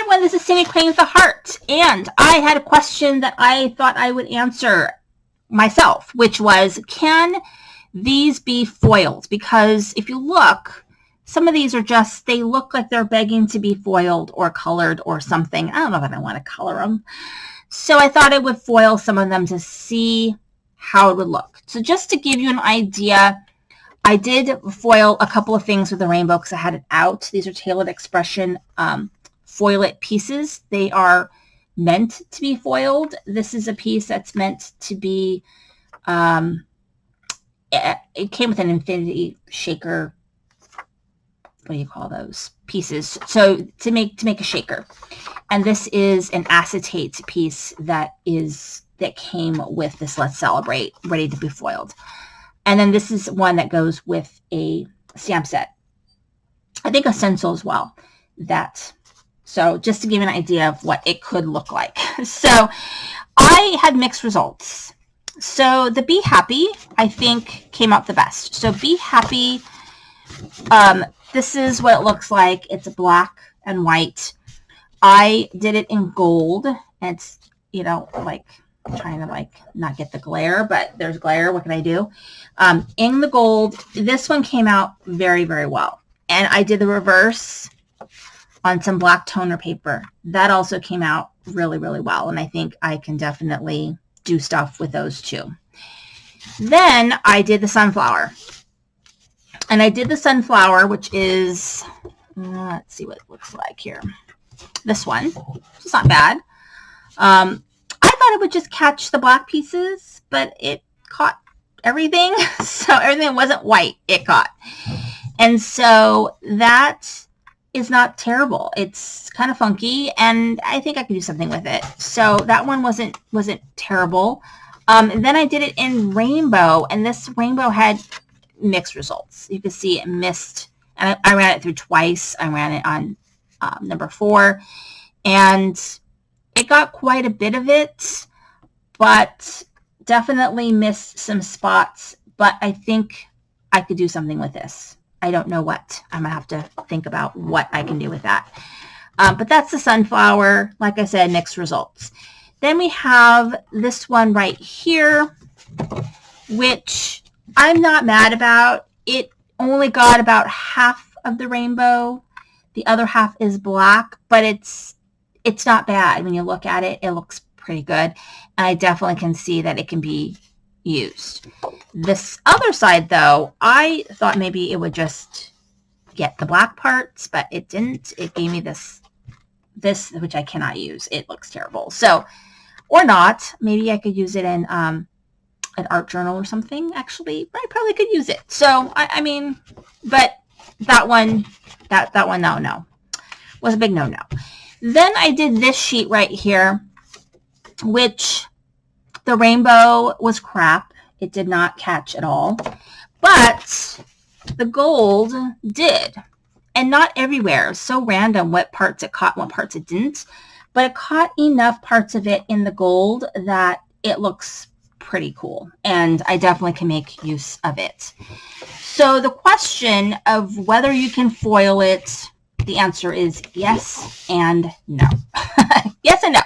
everyone, this is Cindy Crane with the Heart, and I had a question that I thought I would answer myself, which was, can these be foiled? Because if you look, some of these are just, they look like they're begging to be foiled or colored or something. I don't know if I want to color them. So I thought I would foil some of them to see how it would look. So just to give you an idea, I did foil a couple of things with the rainbow because I had it out. These are Tailored Expression foil it pieces. They are meant to be foiled. This is a piece that's meant to be, it came with an infinity shaker. What do you call those pieces? So to make a shaker. And this is an acetate piece that came with this Let's Celebrate, ready to be foiled. And then this is one that goes with a stamp set. I think a stencil as well. So just to give you an idea of what it could look like. So I had mixed results. So the Be Happy, I think, came out the best. So Be Happy, this is what it looks like. It's black and white. I did it in gold. And it's, like, trying to like not get the glare, but there's glare. What can I do? In the gold, this one came out very, very well. And I did the reverse on some black toner paper. That also came out really, really well. And I think I can definitely do stuff with those too. Then I did the sunflower. And I did the sunflower, which is, let's see what it looks like here. This one. It's not bad. I thought it would just catch the black pieces, but it caught everything. So everything that wasn't white, it caught. And so that is not terrible. It's kind of funky, and I think I could do something with it. So that one wasn't terrible. And then I did it in rainbow, and this rainbow had mixed results. You can see it missed, and I ran it through twice. I ran it on number 4, and it got quite a bit of it, but definitely missed some spots. But I think I could do something with this. I don't know what. I'm going to have to think about what I can do with that. But that's the sunflower. Like I said, mixed results. Then we have this one right here, which I'm not mad about. It only got about half of the rainbow. The other half is black, but it's not bad. When you look at it, it looks pretty good. And I definitely can see that it can be used. This other side, though, I thought maybe it would just get the black parts, but it didn't. It gave me this, which I cannot use. It looks terrible. So, or not. Maybe I could use it in an art journal or something. Actually, I probably could use it. So, I mean, but that one, no. Was a big no-no. Then I did this sheet right here, which the rainbow was crap. It did not catch at all. But the gold did. And not everywhere. So random what parts it caught, what parts it didn't. But it caught enough parts of it in the gold that it looks pretty cool. And I definitely can make use of it. So the question of whether you can foil it, the answer is yes and no. Yes and no.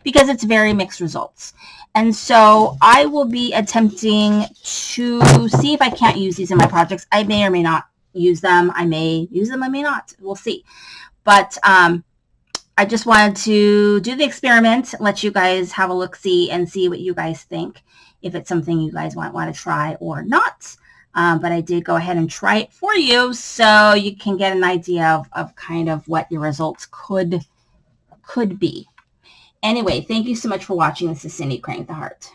Because it's very mixed results. And so I will be attempting to see if I can't use these in my projects. I may or may not use them. I may use them, I may not. We'll see. But I just wanted to do the experiment, let you guys have a look-see and see what you guys think, if it's something you guys want to try or not. But I did go ahead and try it for you so you can get an idea of kind of what your results could be. Anyway, thank you so much for watching. This is Cindy Crane with the Heart.